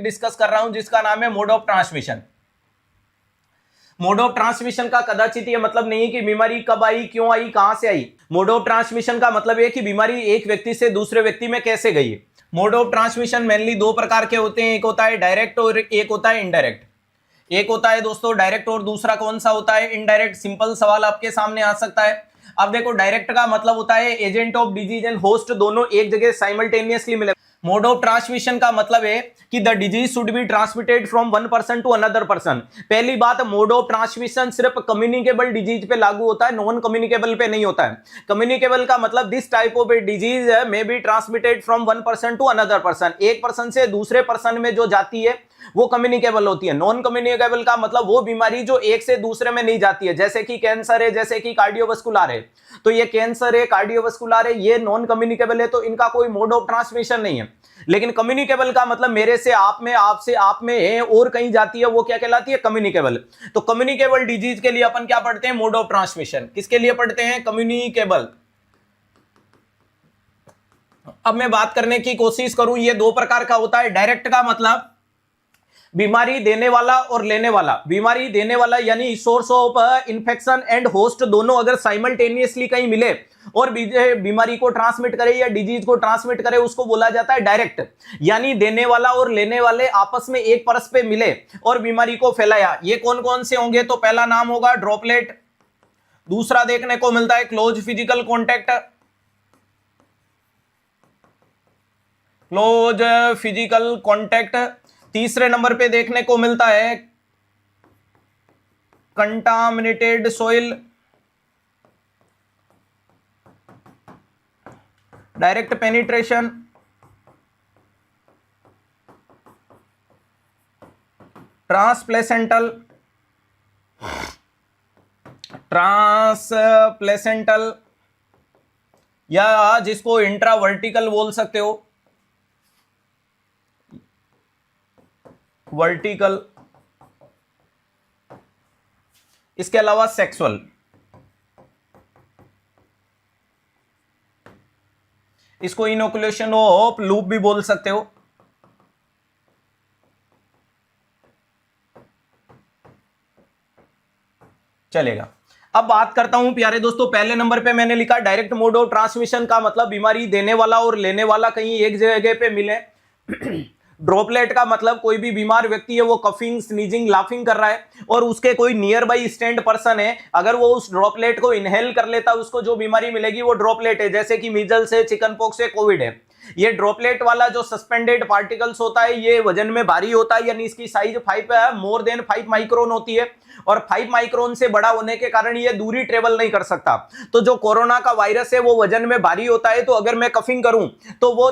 Discuss कर रहा हूं जिसका नाम है mode of transmission. Mode of transmission का कदाचित ये मतलब नहीं है कि बीमारी कब आई, क्यों आई, कहां से आई। मोड ऑफ ट्रांसमिशन का मतलब है कि बीमारी एक व्यक्ति से दूसरे व्यक्ति में कैसे गई है। मोड ऑफ ट्रांसमिशन मेनली दो प्रकार के होते हैं, एक होता है डायरेक्ट और एक होता है इनडायरेक्ट। एक होता है दोस्तों डायरेक्ट और दूसरा कौन सा होता है, इनडायरेक्ट। सिंपल सवाल आपके सामने आ सकता है। अब देखो डायरेक्ट का मतलब होता है agent of disease and host दोनों एक जगह साइमल्टेनियसली मिले। मोड ऑफ ट्रांसमिशन का मतलब है कि the disease should be transmitted from one person to another person. पहली बात, मोड ऑफ ट्रांसमिशन सिर्फ कम्युनिकेबल डिजीज पे लागू होता है, नॉन कम्युनिकेबल पे नहीं होता है। कम्युनिकेबल का मतलब this type of disease may be transmitted from one person to another person, एक पर्सन से दूसरे पर्सन में जो जाती है वो कम्युनिकेबल होती है। नॉन कम्युनिकेबल का मतलब वो बीमारी जो एक से दूसरे में नहीं जाती है, जैसे कि कैंसर है, जैसे कि कार्डियोवास्कुलर है। तो ये कैंसर है, कार्डियोवास्कुलर है, ये नॉन कम्युनिकेबल है, तो इनका कोई मोड ऑफ ट्रांसमिशन नहीं है। लेकिन कम्युनिकेबल का मतलब मेरे से आप में, आपसे आप में है और कहीं जाती है, वो क्या कहलाती है, कम्युनिकेबल। तो कम्युनिकेबल डिजीज के लिए अपन क्या पढ़ते हैं, मोड ऑफ ट्रांसमिशन। किसके लिए पढ़ते हैं, कम्युनिकेबल। अब मैं बात करने की कोशिश करूं, ये दो प्रकार का होता है। डायरेक्ट का मतलब बीमारी देने वाला और लेने वाला। बीमारी देने वाला यानी source of infection and host दोनों अगर साइमल्टेनियसली कहीं मिले और बीमारी को ट्रांसमिट करे या डिजीज को ट्रांसमिट करे, उसको बोला जाता है डायरेक्ट। यानी देने वाला और लेने वाले आपस में एक परस पे मिले और बीमारी को फैलाया। ये कौन कौन से होंगे, तो पहला नाम होगा ड्रॉपलेट, दूसरा देखने को मिलता है close physical contact, close physical contact. तीसरे नंबर पे देखने को मिलता है कंटामिनेटेड सोइल, डायरेक्ट पेनिट्रेशन, ट्रांसप्लेसेंटल, ट्रांसप्लेसेंटल या जिसको इंट्रावर्टिकल बोल सकते हो, वर्टिकल। इसके अलावा सेक्सुअल। इसको इनोकुलेशन ऑफ लूप भी बोल सकते हो। चलेगा। अब बात करता हूं प्यारे दोस्तों, पहले नंबर पे मैंने लिखा डायरेक्ट मोड ऑफ ट्रांसमिशन का मतलब बीमारी देने वाला और लेने वाला कहीं एक जगह पे मिले। ड्रॉपलेट का मतलब कोई भी बीमार व्यक्ति है वो कफिंग, स्नीजिंग, लाफिंग कर रहा है और उसके कोई नियर बाई स्टैंड पर्सन है, अगर वो उस ड्रॉपलेट को इनहेल कर लेता है, उसको जो बीमारी मिलेगी वो ड्रॉपलेट है, जैसे कि मीजल्स है, चिकन पॉक्स है, कोविड है। ये ड्रॉपलेट वाला जो सस्पेंडेड पार्टिकल्स होता है ये वजन में भारी होता है, यानी इसकी साइज 5 मोर देन 5 माइक्रोन होती है और 5 माइक्रोन से बड़ा होने के कारण ये दूरी ट्रेवल नहीं कर सकता। तो जो कोरोना का वायरस है वो वजन में भारी होता है, तो अगर मैं कफिंग करूं तो वो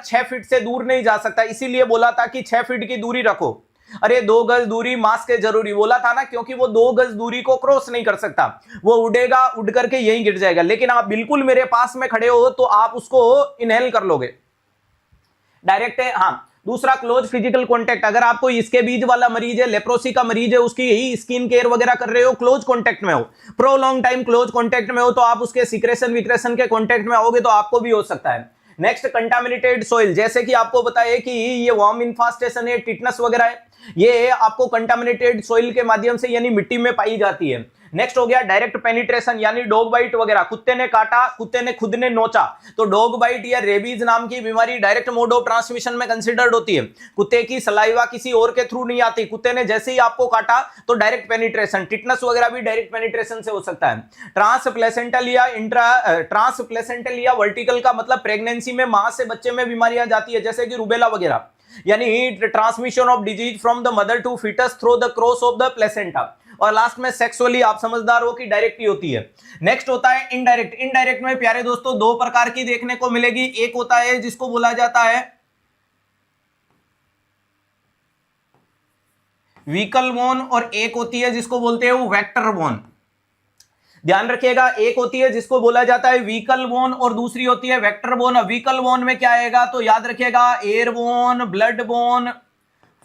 6 फीट से दूर नहीं जा सकता। इसीलिए बोला था कि 6 फीट की दूरी रखो। अरे 2 गज दूरी मास्क है जरूरी बोला था ना, क्योंकि वो 2 गज दूरी को क्रॉस नहीं कर सकता, वो उड़ेगा, उड़ करके यहीं गिर जाएगा। लेकिन आप बिल्कुल मेरे पास में खड़े हो तो आप उसको इनहेल कर लोगे, डायरेक्ट है। हाँ, दूसरा क्लोज फिजिकल कांटेक्ट, अगर आपको इसके बीज वाला मरीज है, लेप्रोसी का मरीज है, उसकी ही स्किन केयर वगैरह कर रहे हो, क्लोज कांटेक्ट में हो, प्रोलॉन्ग टाइम क्लोज कांटेक्ट में हो, तो आप उसके सिक्रेशन विक्रेशन के कांटेक्ट में आओगे तो आपको भी हो सकता है। नेक्स्ट कंटामिनेटेड सोइल, जैसे कि आपको बताया कि ये वर्म इन्फेस्टेशन है, टिटनस वगैरह है, ये आपको कंटामिनेटेड सोइल के माध्यम से यानी मिट्टी में पाई जाती है। नेक्स्ट हो गया डायरेक्ट पेनिट्रेशन, यानी डॉग बाइट वगैरह, कुत्ते ने काटा, कुत्ते ने खुद ने नोचा, तो डॉग बाइट या रेबीज नाम की बीमारी डायरेक्ट मोड ऑफ ट्रांसमिशन में कंसीडर्ड होती है। कुत्ते की सलाइवा किसी और के थ्रू नहीं आती, कुत्ते ने जैसे ही आपको काटा तो डायरेक्ट पेनिट्रेशन। टिटनस वगैरह भी डायरेक्ट पेनिट्रेशन से हो सकता है। ट्रांसप्लेसेंटल या वर्टिकल का मतलब प्रेगनेंसी में मां से बच्चे में बीमारियां जाती है, जैसे कि रूबेला वगैरह, यानी transmission of disease from the mother to foetus through the cross of the placenta. और लास्ट में सेक्सुअली आप समझदार हो कि डायरेक्ट ही होती है। नेक्स्ट होता है इनडायरेक्ट। इनडायरेक्ट में प्यारे दोस्तों दो प्रकार की देखने को मिलेगी, एक होता है जिसको बोला जाता है व्हीकल बोन और एक होती है जिसको बोलते हैं वो वेक्टर बोन। ध्यान रखिएगा, एक होती है जिसको बोला जाता है व्हीकल बोन और दूसरी होती है वेक्टर बोन। व्हीकल बोन में क्या आएगा तो याद रखिएगा air bone, blood bone,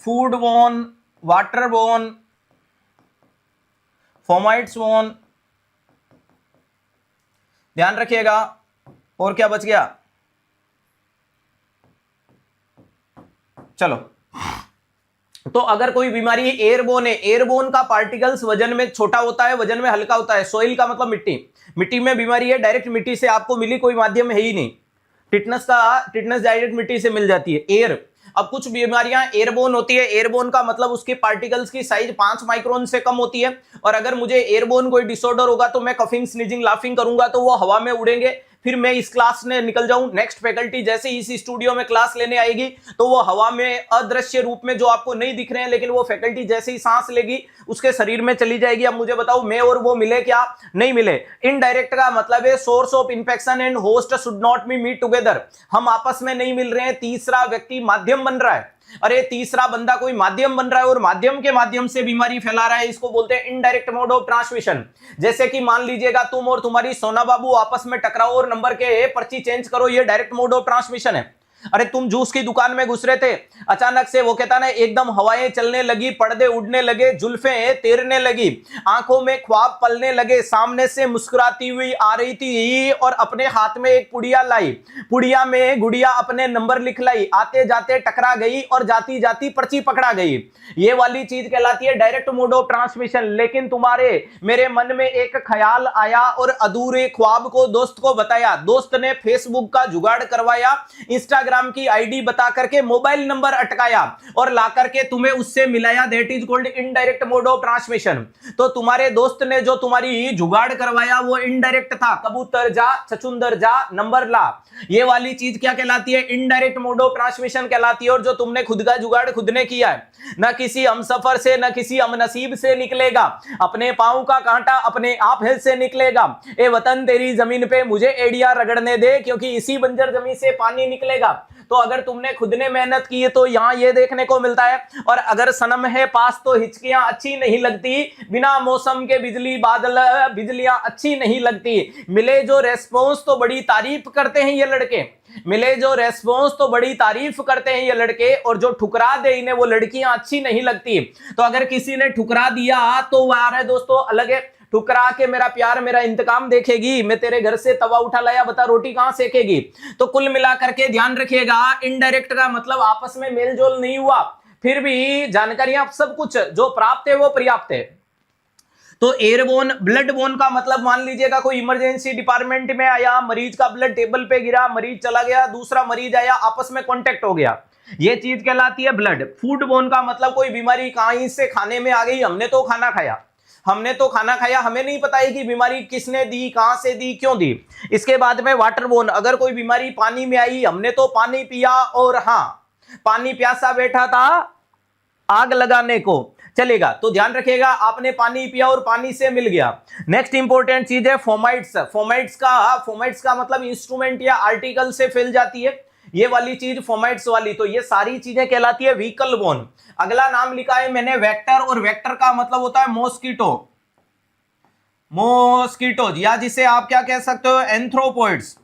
food bone, water bone, fomites bone. ध्यान रखिएगा। और क्या बच गया, चलो तो अगर कोई बीमारी एयरबोन है, एयरबोन का पार्टिकल्स वजन में छोटा होता है, वजन में हल्का होता है। सोइल का मतलब मिट्टी, मिट्टी में बीमारी है, डायरेक्ट मिट्टी से आपको मिली, कोई माध्यम है ही नहीं। टिटनेस डायरेक्ट मिट्टी से मिल जाती है। एयर, अब कुछ बीमारियां एयरबोन होती है। एयरबोन का मतलब उसके पार्टिकल्स की साइज 5 माइक्रोन से कम होती है। और अगर मुझे एयरबोन कोई डिसऑर्डर होगा तो मैं कफिंग, स्नीजिंग, लाफिंग करूंगा तो वो हवा में उड़ेंगे, फिर मैं इस क्लास में निकल जाऊं। नेक्स्ट फैकल्टी जैसे इस स्टूडियो में क्लास लेने आएगी तो वो हवा में अदृश्य रूप में, जो आपको नहीं दिख रहे हैं, लेकिन वो फैकल्टी जैसे ही सांस लेगी उसके शरीर में चली जाएगी। अब मुझे बताओ, मैं और वो मिले क्या? नहीं मिले। इनडायरेक्ट का मतलब है source of infection and host should not be meet together. हम आपस में नहीं मिल रहे हैं, तीसरा व्यक्ति माध्यम बन रहा है। अरे तीसरा बंदा कोई माध्यम बन रहा है और माध्यम के माध्यम से बीमारी फैला रहा है, इसको बोलते हैं इनडायरेक्ट मोड ऑफ ट्रांसमिशन। जैसे कि मान लीजिएगा तुम और तुम्हारी सोना बाबू आपस में टकराओ और नंबर के पर्ची चेंज करो, ये डायरेक्ट मोड ऑफ ट्रांसमिशन है। अरे तुम जूस की दुकान में घुस रहे थे, अचानक से वो कहता ना एकदम हवाएं चलने लगी, पर्दे उड़ने लगे, जुल्फें तैरने लगी, आंखों में ख्वाब पलने लगे, सामने से मुस्कुराती हुई आ रही थी और अपने हाथ में एक पुड़िया लाई, पुड़िया में गुड़िया अपने नंबर लिख लाई, आते जाते टकरा गई और जाती जाती पर्ची पकड़ा गई। ये वाली चीज कहलाती है डायरेक्ट मोड ऑफ ट्रांसमिशन। लेकिन तुम्हारे मेरे मन में एक ख्याल आया और अधूरे ख्वाब को दोस्त को बताया, दोस्त ने फेसबुक का जुगाड़ करवाया, इंस्टाग्राम की आईडी बता करके मोबाइल नंबर अटकाया और ला करके तुम्हें उससे मिलाया। That is called indirect mode of transmission. तो तुम्हारे दोस्त ने जो तुम्हारी जुगाड़ करवाया वो इनडायरेक्ट था। कबूतर जा, चचुंदर जा, नंबर ला, ये वाली चीज क्या कहलाती है? इनडायरेक्ट मोड ऑफ ट्रांसमिशन कहलाती है। और जो तुमने खुद का जुगाड़ खुद ने किया है, न किसी हमसफर से न किसी हमनसीब से निकलेगा, अपने पांव का कांटा अपने आप हिल से निकलेगा। ए वतन तेरी जमीन पे मुझे एड़िया रगड़ने दे, क्योंकि इसी बंजर जमीन से पानी निकलेगा। तो अगर तुमने खुद ने मेहनत की है तो यहां ये देखने को मिलता है। और अगर सनम है पास तो हिचकियां अच्छी नहीं लगती, बिना मौसम के बिजली बादल बिजलियां अच्छी नहीं लगती। मिले जो रेस्पॉन्स तो बड़ी तारीफ करते हैं ये लड़के, मिले जो रेस्पॉन्स तो बड़ी तारीफ करते हैं ये लड़के, और जो ठुकरा दे इन्हें वो लड़कियां अच्छी नहीं लगती। तो अगर किसी ने ठुकरा दिया तो वार है दोस्तों अलग है। ठुकरा के मेरा प्यार मेरा इंतकाम देखेगी, मैं तेरे घर से तवा उठा लाया, बता रोटी कहां सेकेगी। तो कुल मिलाकर के ध्यान रखिएगा, इनडायरेक्ट का मतलब आपस में मेलजोल नहीं हुआ, फिर भी जानकारियां सब कुछ जो प्राप्त है वो पर्याप्त है। तो एयरबोन, ब्लड बोन का मतलब मान लीजिएगा कोई इमरजेंसी डिपार्टमेंट में आया, मरीज का ब्लड टेबल पे गिरा, मरीज चला गया, दूसरा मरीज आया, आपस में कांटेक्ट हो गया, ये चीज कहलाती है ब्लड। फूड बोन का मतलब कोई बीमारी कहीं से खाने में आ गई, हमने तो खाना खाया, हमने तो खाना खाया, हमें नहीं पता है कि बीमारी किसने दी, कहां से दी, क्यों दी। इसके बाद में वाटर बोन, अगर कोई बीमारी पानी में आई, हमने तो पानी पिया और हाँ पानी प्यासा बैठा था आग लगाने को, चलेगा। तो ध्यान रखिएगा, आपने पानी पिया और पानी से मिल गया। नेक्स्ट इंपॉर्टेंट चीज है फोमाइट्स। फोमाइट्स का मतलब इंस्ट्रूमेंट या आर्टिकल से फैल जाती है, ये वाली चीज फोमाइट्स वाली। तो ये सारी चीजें कहलाती है व्हीकल बोन। अगला नाम लिखा है मैंने वेक्टर, और वेक्टर का मतलब होता है मॉस्किटो, मॉस्किटो, या जिसे आप क्या कह सकते हो एंथ्रोपोइड्स,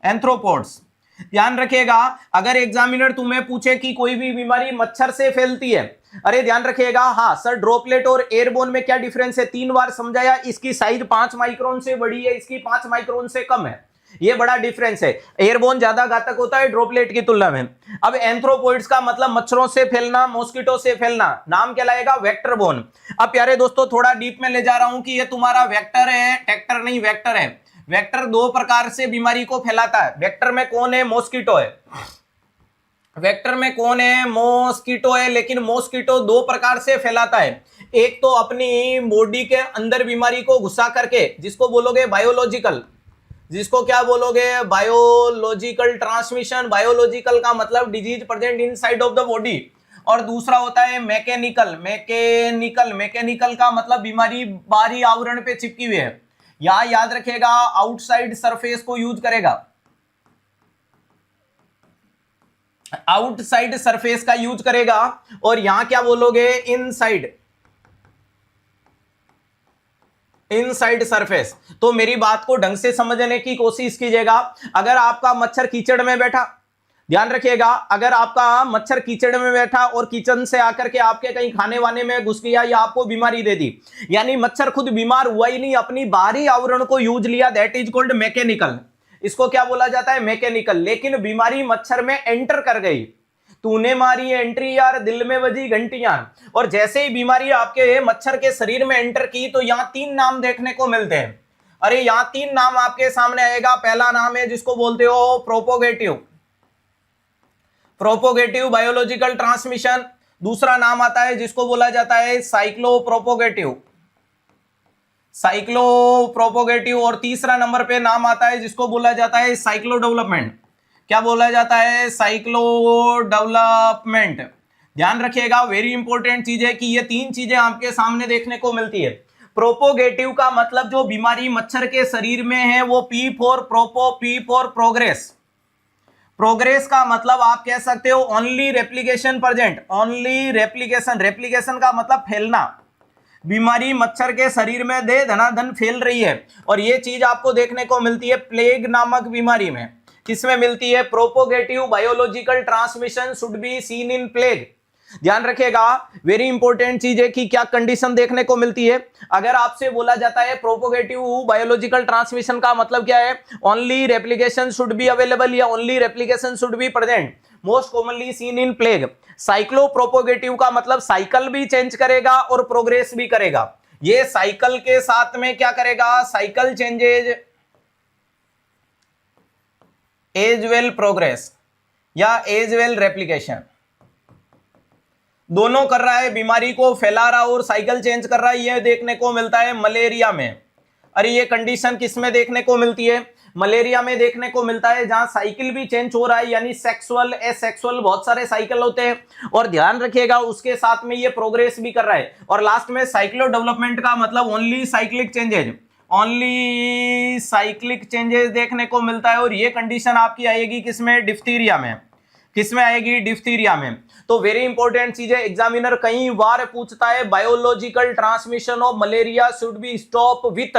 एंथ्रोपोड्स। ध्यान रखिएगा, अगर एग्जामिनर तुम्हें पूछे कि कोई भी बीमारी मच्छर से फैलती है, अरे ध्यान रखिएगा, हाँ सर ड्रॉपलेट और एयरबोन में क्या डिफरेंस है, 3 बार समझाया। इसकी साइज 5 माइक्रोन से बड़ी है, इसकी 5 माइक्रोन से कम है, ये बड़ा डिफरेंस है। एयरबोन ज्यादा घातक होता है ड्रॉपलेट की तुलना में। अब एंथ्रोपोइड्स का मतलब मच्छरों से फैलना, मॉस्किटो से फैलना, नाम कहलाएगा वेक्टर बोन। अब प्यारे दोस्तों थोड़ा डीप में ले जा रहा हूं कि ये तुम्हारा वेक्टर है, टेक्टर नहीं, वेक्टर है। वेक्टर 2 प्रकार से बीमारी को फैलाता है। वेक्टर में कौन है? मॉस्किटो है। वेक्टर में कौन है? मॉस्किटो है। लेकिन मॉस्किटो 2 प्रकार से फैलाता है। एक तो अपनी बॉडी के अंदर बीमारी को घुसा करके, जिसको बोलोगे बायोलॉजिकल, जिसको क्या बोलोगे? Biological transmission. बायोलॉजिकल का मतलब disease present inside of the body. और दूसरा होता है मैकेनिकल। मैकेनिकल का मतलब बीमारी बाहरी आवरण पे चिपकी हुई है। यहां याद रखिएगा आउटसाइड सरफेस को यूज करेगा, आउटसाइड सरफेस का यूज करेगा। और यहां क्या बोलोगे? Inside surface. तो मेरी बात को ढंग से समझने की कोशिश कीजिएगा। अगर आपका मच्छर कीचड़ में बैठा, ध्यान रखिएगा, अगर आपका मच्छर कीचड़ में बैठा और किचन से आकर के आपके कहीं खाने वाने में घुस गया या आपको बीमारी दे दी, यानी मच्छर खुद बीमार हुआ ही नहीं, अपनी बाहरी आवरण को यूज लिया, दैट इज कॉल्ड मैकेनिकल। इसको क्या बोला जाता है? मैकेनिकल। लेकिन बीमारी मच्छर में एंटर कर गई तूने मारी एंट्री यार, दिल में बजी घंटियां। और जैसे ही बीमारी आपके मच्छर के शरीर में एंटर की तो यहां 3 नाम देखने को मिलते हैं। अरे यहां 3 नाम आपके सामने आएगा। पहला नाम है जिसको बोलते हो प्रोपोगेटिव, प्रोपोगेटिव बायोलॉजिकल ट्रांसमिशन। दूसरा नाम आता है जिसको बोला जाता है साइक्लोप्रोपोगेटिव, साइक्लोप्रोपोगेटिव। और तीसरा नंबर पे नाम आता है जिसको बोला जाता है साइक्लो डेवलपमेंट। क्या बोला जाता है? Cyclo development. ध्यान रखिएगा, वेरी इंपॉर्टेंट चीज है कि ये 3 चीजें आपके सामने देखने को मिलती है। प्रोपोगेटिव का मतलब जो बीमारी मच्छर के शरीर में है वो P फॉर प्रोपो, P फॉर प्रोग्रेस। प्रोग्रेस का मतलब आप कह सकते हो only replication present, only replication. Replication का मतलब फैलना। बीमारी मच्छर के शरीर में दे धनाधन फैल रही है। और ये चीज आपको देखने को मिलती है प्लेग नामक बीमारी में। किसमें मिलती है? Propagative biological transmission should be seen in plague. ध्यान रखिएगा, वेरी इंपॉर्टेंट चीज है कि क्या कंडीशन देखने को मिलती है। अगर आपसे बोला जाता है प्रोपोगेटिव बायोलॉजिकल ट्रांसमिशन का मतलब क्या है? Only replication should be available या only replication should be present, most commonly seen in plague. Cyclo propagative का मतलब साइकिल भी चेंज करेगा और प्रोग्रेस भी करेगा। ये साइकिल के साथ में क्या करेगा? Cycle changes as well progress या एज वेल रेप्लिकेशन, दोनों कर रहा है। बीमारी को फैला रहा और साइकिल चेंज कर रहा है। यह देखने को मिलता है मलेरिया में। अरे ये कंडीशन किस में देखने को मिलती है? मलेरिया में देखने को मिलता है, जहां साइकिल भी चेंज हो रहा है, यानी सेक्सुअल एसेक्सुअल बहुत सारे साइकिल होते हैं। और ध्यान रखिएगा उसके साथ में ये प्रोग्रेस भी कर रहा है। और लास्ट में साइक्लो डेवलपमेंट का मतलब only cyclic changes, only cyclic changes देखने को मिलता है। और ये कंडीशन आपकी आएगी किसमें? डिप्थीरिया में। किसमें आएगी? डिप्थीरिया में। तो वेरी इंपॉर्टेंट चीज है, एग्जामिनर कई बार पूछता है biological transmission of malaria should be stop with,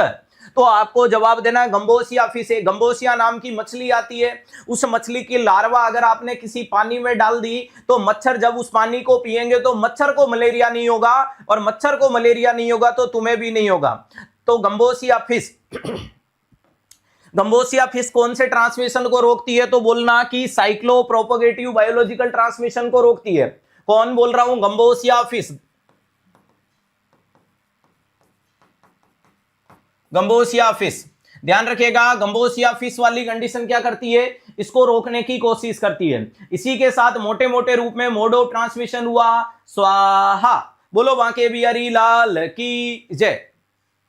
तो आपको जवाब देना है गंबोसिया फिश है। गंबोसिया नाम की मछली आती है, उस मछली की लार्वा अगर आपने किसी पानी में डाल दी तो मच्छर जब उस पानी को पिएंगे तो मच्छर को मलेरिया नहीं होगा, और मच्छर को मलेरिया नहीं होगा तो तुम्हें भी नहीं होगा। तो गंबोसिया फिश, गंबोसिया फिश कौन से ट्रांसमिशन को रोकती है? तो बोलना कि साइक्लो प्रोपोगेटिव बायोलॉजिकल ट्रांसमिशन को रोकती है। कौन बोल रहा हूं? गंबोसिया फिश। गंबोसिया फिश, ध्यान रखिएगा, गंबोसिया फिश वाली कंडीशन क्या करती है? इसको रोकने की कोशिश करती है। इसी के साथ मोटे मोटे रूप में मोड ऑफ ट्रांसमिशन हुआ स्वाहा। बोलो बांके बिहारी लाल की जय।